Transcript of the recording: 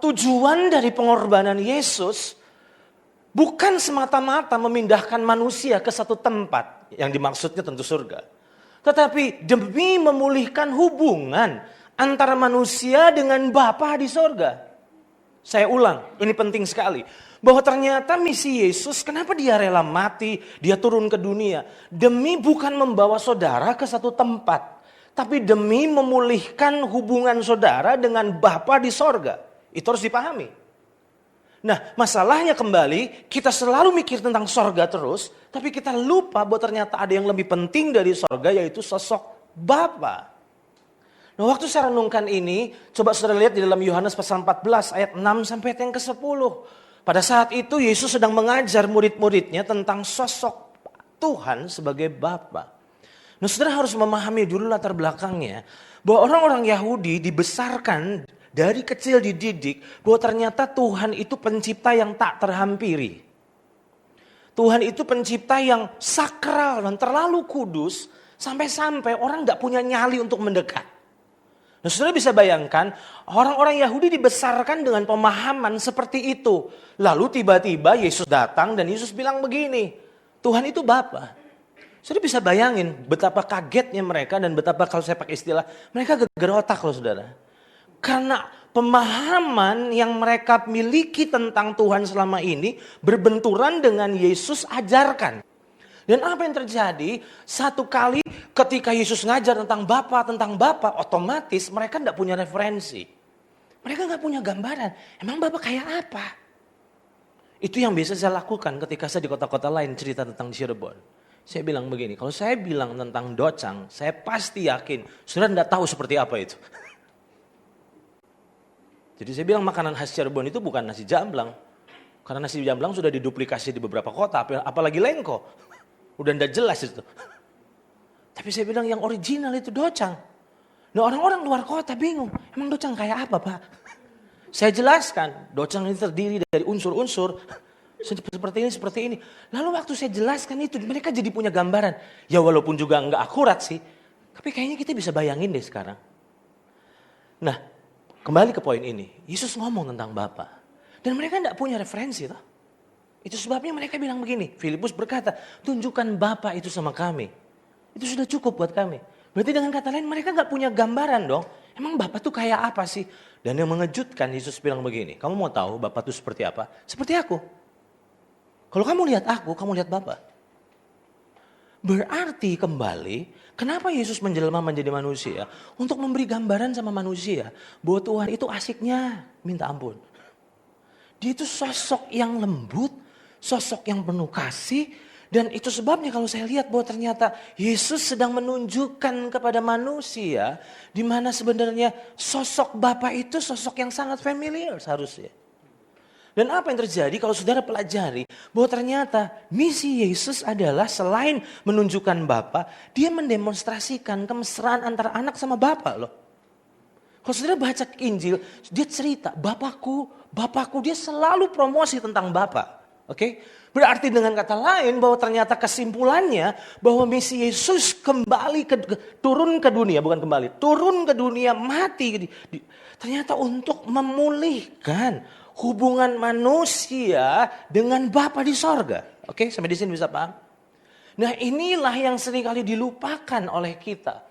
Tujuan dari pengorbanan Yesus bukan semata-mata memindahkan manusia ke satu tempat, yang dimaksudnya tentu surga. Tetapi demi memulihkan hubungan antara manusia dengan Bapa di surga. Saya ulang, ini penting sekali. Bahwa ternyata misi Yesus, kenapa dia rela mati, dia turun ke dunia. Demi bukan membawa saudara ke satu tempat, tapi demi memulihkan hubungan saudara dengan Bapa di sorga. Itu harus dipahami. Nah, masalahnya kembali, kita selalu mikir tentang sorga terus, tapi kita lupa bahwa ternyata ada yang lebih penting dari sorga, yaitu sosok Bapa. Nah, waktu saya renungkan ini, coba saudara lihat di dalam Yohanes pasal 14 ayat 6 sampai yang ke-10. Pada saat itu Yesus sedang mengajar murid-muridnya tentang sosok Tuhan sebagai Bapa. Nah, saudara harus memahami dulu latar belakangnya, bahwa orang-orang Yahudi dibesarkan dari kecil dididik bahwa ternyata Tuhan itu pencipta yang tak terhampiri. Tuhan itu pencipta yang sakral dan terlalu kudus sampai-sampai orang gak punya nyali untuk mendekat. Nah, saudara bisa bayangkan orang-orang Yahudi dibesarkan dengan pemahaman seperti itu. Lalu tiba-tiba Yesus datang dan Yesus bilang begini, Tuhan itu Bapa. Saudara bisa bayangin betapa kagetnya mereka dan betapa kalau saya pakai istilah, mereka geger otak loh saudara. Karena pemahaman yang mereka miliki tentang Tuhan selama ini berbenturan dengan Yesus ajarkan. Dan apa yang terjadi? Satu kali ketika Yesus ngajar tentang Bapa, otomatis mereka tidak punya referensi. Mereka nggak punya gambaran. Emang Bapa kayak apa? Itu yang biasa saya lakukan ketika saya di kota-kota lain cerita tentang Cirebon. Saya bilang begini, kalau saya bilang tentang docang, saya pasti yakin saudara tidak tahu seperti apa itu. Jadi saya bilang makanan khas Cirebon itu bukan nasi jamblang. Karena nasi jamblang sudah diduplikasi di beberapa kota, apalagi lengko. Udah tidak jelas itu. Tapi saya bilang yang original itu docang. Nah, orang-orang luar kota bingung, emang docang kayak apa Pak? Saya jelaskan, docang ini terdiri dari unsur-unsur seperti ini. Lalu waktu saya jelaskan itu, mereka jadi punya gambaran. Ya walaupun juga nggak akurat sih, tapi kayaknya kita bisa bayangin deh sekarang. Nah, kembali ke poin ini, Yesus ngomong tentang Bapa. Dan mereka tidak punya referensi toh. Itu sebabnya mereka bilang begini, Filipus berkata, tunjukkan Bapa itu sama kami. Itu sudah cukup buat kami. Berarti dengan kata lain mereka gak punya gambaran dong. Emang Bapa tuh kayak apa sih? Dan yang mengejutkan Yesus bilang begini, kamu mau tahu Bapa tuh seperti apa? Seperti aku. Kalau kamu lihat aku, kamu lihat Bapa. Berarti kembali, kenapa Yesus menjelma menjadi manusia? Untuk memberi gambaran sama manusia bahwa Tuhan itu asiknya minta ampun. Dia itu sosok yang lembut, sosok yang penuh kasih. Dan itu sebabnya kalau saya lihat bahwa ternyata Yesus sedang menunjukkan kepada manusia di mana sebenarnya sosok Bapa itu sosok yang sangat familiar seharusnya. Dan apa yang terjadi kalau saudara pelajari bahwa ternyata misi Yesus adalah selain menunjukkan Bapa, dia mendemonstrasikan kemesraan antara anak sama Bapa loh. Kalau saudara baca Injil, dia cerita, Bapakku, dia selalu promosi tentang Bapa. Oke? Berarti dengan kata lain bahwa ternyata kesimpulannya bahwa misi Yesus turun ke dunia, mati. Ternyata untuk memulihkan hubungan manusia dengan Bapa di sorga. Oke, sampai di sini bisa paham? Nah, inilah yang seringkali dilupakan oleh kita.